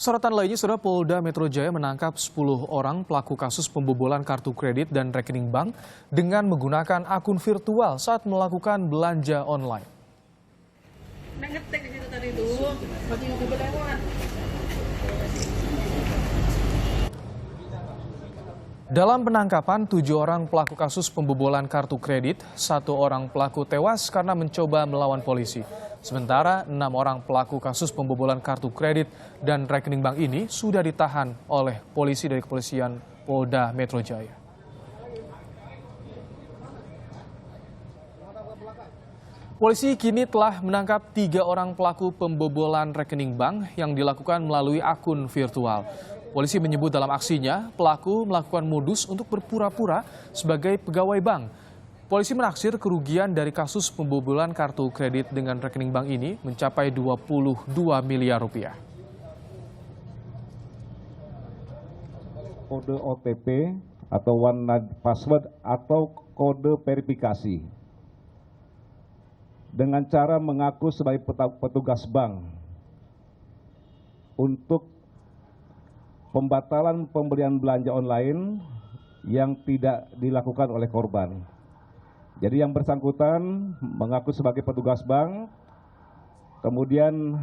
Sorotan lainnya, Saudara, Polda Metro Jaya menangkap 10 orang pelaku kasus pembobolan kartu kredit dan rekening bank dengan menggunakan akun virtual saat melakukan belanja online. Ngetek di situ tadi tuh, lagi mobil lewat. Dalam penangkapan 7 orang pelaku kasus pembobolan kartu kredit, 1 orang pelaku tewas karena mencoba melawan polisi. Sementara 6 orang pelaku kasus pembobolan kartu kredit dan rekening bank ini sudah ditahan oleh polisi dari kepolisian Polda Metro Jaya. Polisi kini telah menangkap 3 orang pelaku pembobolan rekening bank yang dilakukan melalui akun virtual. Polisi menyebut dalam aksinya, pelaku melakukan modus untuk berpura-pura sebagai pegawai bank. Polisi menaksir kerugian dari kasus pembobolan kartu kredit dengan rekening bank ini mencapai 22 miliar rupiah. Kode OTP atau one night password atau kode verifikasi dengan cara mengaku sebagai petugas bank untuk pembatalan pembelian belanja online yang tidak dilakukan oleh korban. Jadi yang bersangkutan mengaku sebagai petugas bank, kemudian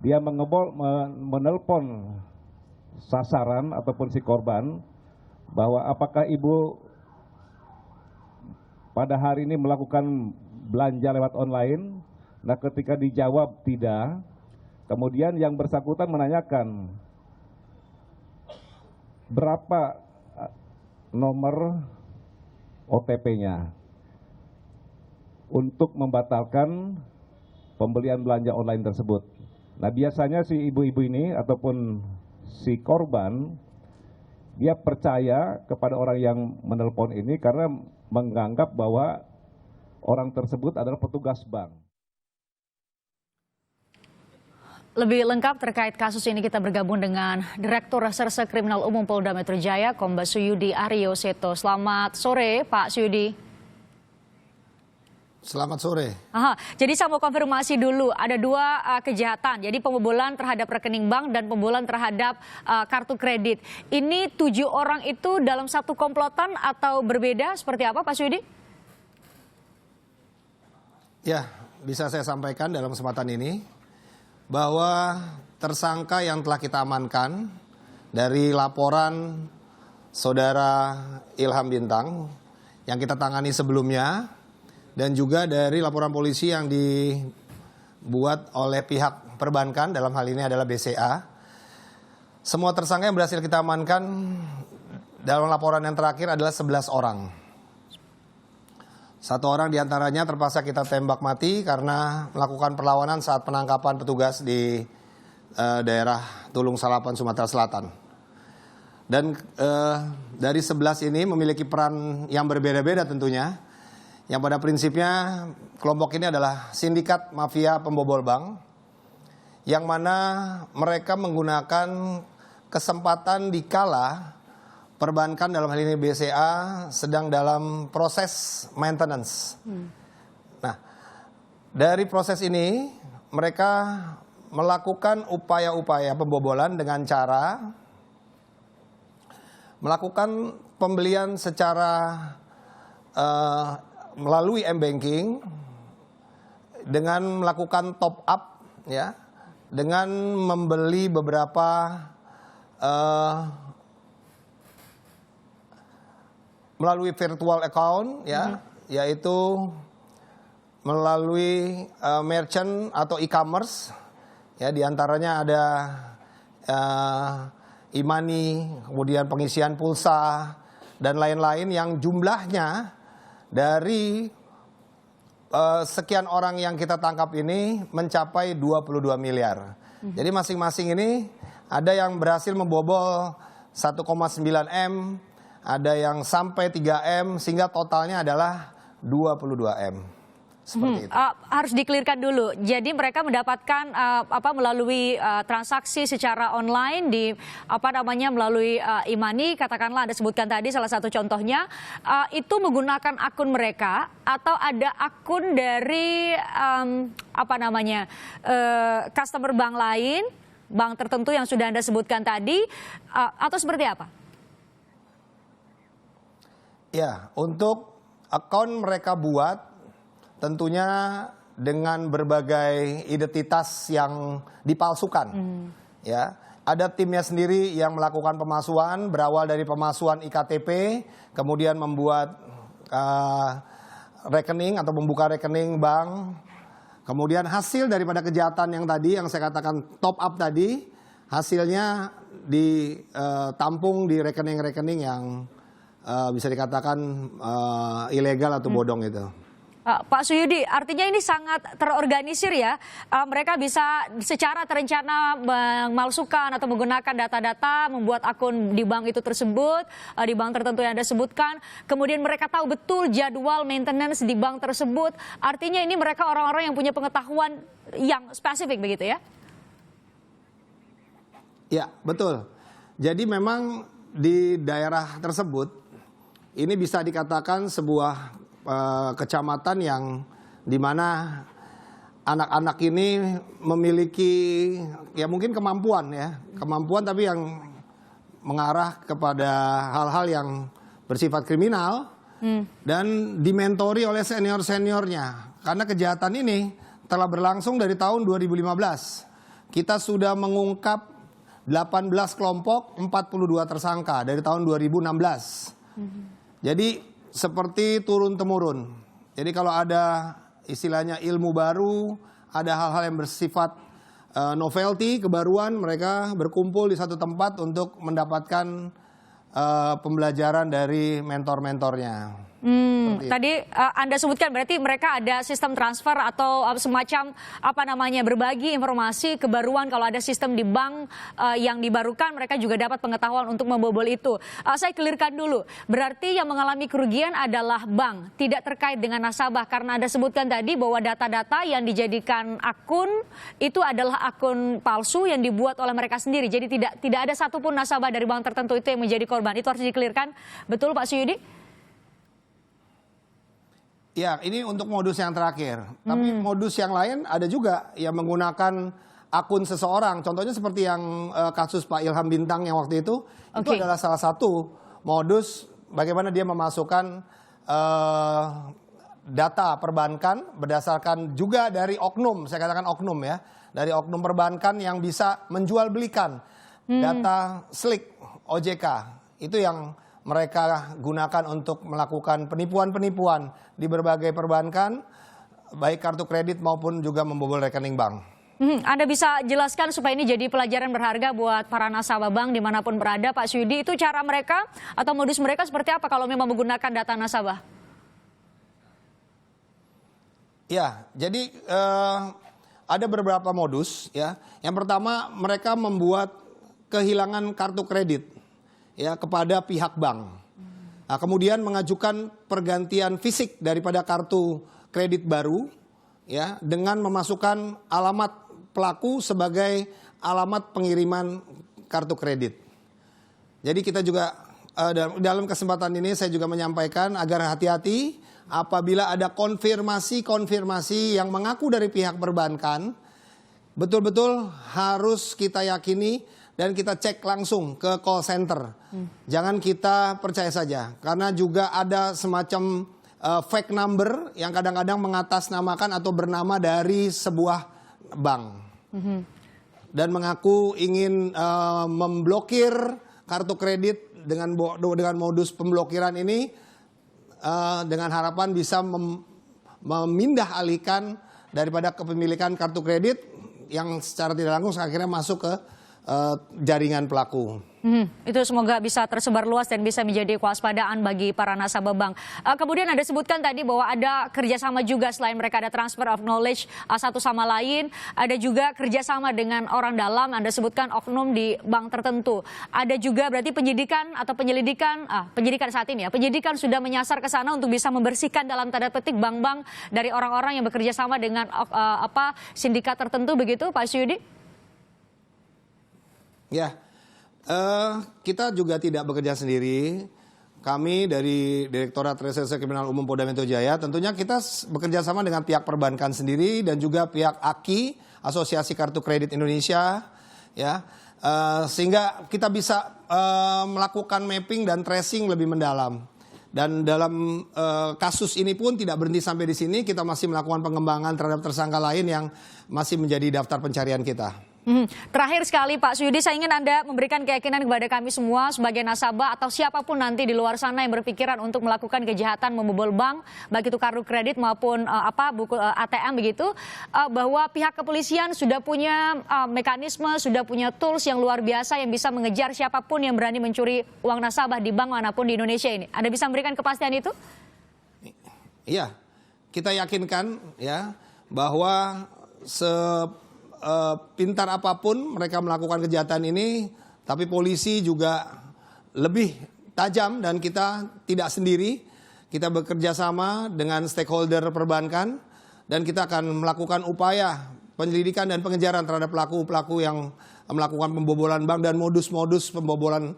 dia menelpon sasaran ataupun si korban bahwa apakah ibu pada hari ini melakukan belanja lewat online. Nah, ketika dijawab tidak, kemudian yang bersangkutan menanyakan berapa nomor OTP-nya untuk membatalkan pembelian belanja online tersebut. Nah, biasanya si ibu-ibu ini ataupun si korban, dia percaya kepada orang yang menelpon ini karena menganggap bahwa orang tersebut adalah petugas bank. Lebih lengkap terkait kasus ini kita bergabung dengan Direktur Reserse Kriminal Umum Polda Metro Jaya, Kombes Suyudi Aryo Seto. Selamat sore, Pak Suyudi. Selamat sore. Jadi saya mau konfirmasi dulu, ada 2 kejahatan, jadi pembobolan terhadap rekening bank dan pembobolan terhadap kartu kredit. Ini 7 orang itu dalam satu komplotan atau berbeda, seperti apa Pak Suyudi? Ya, bisa saya sampaikan dalam kesempatan ini bahwa tersangka yang telah kita amankan dari laporan Saudara Ilham Bintang yang kita tangani sebelumnya dan juga dari laporan polisi yang dibuat oleh pihak perbankan, dalam hal ini adalah BCA. Semua tersangka yang berhasil kita amankan dalam laporan yang terakhir adalah 11 orang. 1 orang diantaranya terpaksa kita tembak mati karena melakukan perlawanan saat penangkapan petugas di daerah Tulung Salapan, Sumatera Selatan. Dan dari 11 ini memiliki peran yang berbeda-beda tentunya. Yang pada prinsipnya kelompok ini adalah sindikat mafia pembobol bank, yang mana mereka menggunakan kesempatan dikala perbankan, dalam hal ini BCA, sedang dalam proses maintenance. Nah, dari proses ini mereka melakukan upaya-upaya pembobolan dengan cara melakukan pembelian secara melalui m-banking dengan melakukan top up, ya, dengan membeli beberapa melalui virtual account, ya, yaitu melalui merchant atau e-commerce, ya, diantaranya ada e-money, kemudian pengisian pulsa dan lain-lain yang jumlahnya dari sekian orang yang kita tangkap ini mencapai 22 miliar. Jadi masing-masing ini ada yang berhasil membobol 1,9 M, ada yang sampai 3 M, sehingga totalnya adalah 22 M. Seperti itu. Harus dikelirkan dulu. Jadi mereka mendapatkan melalui transaksi secara online di melalui e-money, katakanlah Anda sebutkan tadi salah satu contohnya, itu menggunakan akun mereka atau ada akun dari customer bank lain bank tertentu yang sudah Anda sebutkan tadi, atau seperti apa? Ya, untuk akun mereka buat tentunya dengan berbagai identitas yang dipalsukan. Ya, ada timnya sendiri yang melakukan pemalsuan, berawal dari pemalsuan iktp, kemudian membuat rekening atau membuka rekening bank. Kemudian hasil daripada kejahatan yang tadi yang saya katakan top up tadi, hasilnya ditampung di rekening-rekening yang bisa dikatakan ilegal atau bodong itu. Pak Suyudi, artinya ini sangat terorganisir ya. Mereka bisa secara terencana memalsukan atau menggunakan data-data, membuat akun di bank itu tersebut, di bank tertentu yang Anda sebutkan. Kemudian mereka tahu betul jadwal maintenance di bank tersebut. Artinya ini mereka orang-orang yang punya pengetahuan yang spesifik begitu ya? Ya, betul. Jadi memang di daerah tersebut ini bisa dikatakan sebuah kecamatan yang dimana anak-anak ini memiliki ya mungkin kemampuan tapi yang mengarah kepada hal-hal yang bersifat kriminal dan dimentori oleh senior-seniornya. Karena kejahatan ini telah berlangsung dari tahun 2015. Kita sudah mengungkap 18 kelompok, 42 tersangka dari tahun 2016. Jadi seperti turun-temurun. Jadi kalau ada istilahnya ilmu baru, ada hal-hal yang bersifat novelty, kebaruan, mereka berkumpul di satu tempat untuk mendapatkan pembelajaran dari mentor-mentornya. Tadi Anda sebutkan berarti mereka ada sistem transfer atau semacam berbagi informasi kebaruan kalau ada sistem di bank yang dibarukan, mereka juga dapat pengetahuan untuk membobol itu. Saya clearkan dulu, berarti yang mengalami kerugian adalah bank, tidak terkait dengan nasabah karena Anda sebutkan tadi bahwa data-data yang dijadikan akun itu adalah akun palsu yang dibuat oleh mereka sendiri. Jadi tidak ada satupun nasabah dari bank tertentu itu yang menjadi korban. Itu harus di-clearkan. Betul Pak Suyudi? Ya, ini untuk modus yang terakhir. Tapi modus yang lain ada juga yang menggunakan akun seseorang. Contohnya seperti yang kasus Pak Ilham Bintang yang waktu itu adalah salah satu modus bagaimana dia memasukkan data perbankan berdasarkan juga dari oknum, saya katakan oknum ya, dari oknum perbankan yang bisa menjual belikan data slick OJK. Itu yang mereka gunakan untuk melakukan penipuan-penipuan di berbagai perbankan, baik kartu kredit maupun juga membobol rekening bank. Anda bisa jelaskan supaya ini jadi pelajaran berharga buat para nasabah bank dimanapun berada, Pak Suyudi. Itu cara mereka atau modus mereka seperti apa kalau memang menggunakan data nasabah? Ya, jadi ada beberapa modus ya. Yang pertama mereka membuat kehilangan kartu kredit ya kepada pihak bank. Nah, kemudian mengajukan pergantian fisik daripada kartu kredit baru ya dengan memasukkan alamat pelaku sebagai alamat pengiriman kartu kredit. Jadi kita juga dalam kesempatan ini saya juga menyampaikan agar hati-hati apabila ada konfirmasi yang mengaku dari pihak perbankan, betul-betul harus kita yakini dan kita cek langsung ke call center. Jangan kita percaya saja. Karena juga ada semacam fake number yang kadang-kadang mengatasnamakan atau bernama dari sebuah bank. Dan mengaku ingin memblokir kartu kredit dengan modus pemblokiran ini. Dengan harapan bisa memindah alihkan daripada kepemilikan kartu kredit yang secara tidak langsung akhirnya masuk ke jaringan pelaku. Itu semoga bisa tersebar luas dan bisa menjadi kewaspadaan bagi para nasabah bank. Kemudian Anda sebutkan tadi bahwa ada kerjasama juga selain mereka ada transfer of knowledge satu sama lain, ada juga kerjasama dengan orang dalam. Anda sebutkan oknum di bank tertentu. Ada juga berarti penyidikan atau penyidikan saat ini ya. Penyidikan sudah menyasar ke sana untuk bisa membersihkan dalam tanda petik bank-bank dari orang-orang yang bekerja sama dengan sindikat tertentu begitu, Pak Suyudi? Ya. Kita juga tidak bekerja sendiri. Kami dari Direktorat Reserse Kriminal Umum Polda Metro Jaya tentunya kita bekerja sama dengan pihak perbankan sendiri dan juga pihak AKI, Asosiasi Kartu Kredit Indonesia, ya, sehingga kita bisa melakukan mapping dan tracing lebih mendalam. Dan dalam kasus ini pun tidak berhenti sampai di sini, kita masih melakukan pengembangan terhadap tersangka lain yang masih menjadi daftar pencarian kita. Terakhir sekali Pak Suyudi, saya ingin Anda memberikan keyakinan kepada kami semua sebagai nasabah atau siapapun nanti di luar sana yang berpikiran untuk melakukan kejahatan membobol bank, baik itu kartu kredit maupun buku ATM begitu, bahwa pihak kepolisian sudah punya mekanisme, sudah punya tools yang luar biasa yang bisa mengejar siapapun yang berani mencuri uang nasabah di bank manapun di Indonesia ini. Anda bisa memberikan kepastian itu? Iya, kita yakinkan ya bahwa pintar apapun mereka melakukan kejahatan ini, tapi polisi juga lebih tajam dan kita tidak sendiri. Kita bekerja sama dengan stakeholder perbankan dan kita akan melakukan upaya penyelidikan dan pengejaran terhadap pelaku-pelaku yang melakukan pembobolan bank dan modus-modus pembobolan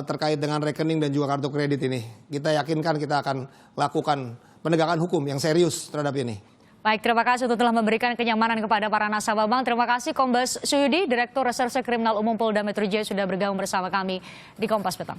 terkait dengan rekening dan juga kartu kredit ini. Kita yakinkan kita akan lakukan penegakan hukum yang serius terhadap ini. Baik, terima kasih untuk telah memberikan kenyamanan kepada para nasabah bank. Terima kasih Kombes Suyudi, Direktur Reserse Kriminal Umum Polda Metro Jaya sudah bergabung bersama kami di Kompas Petang.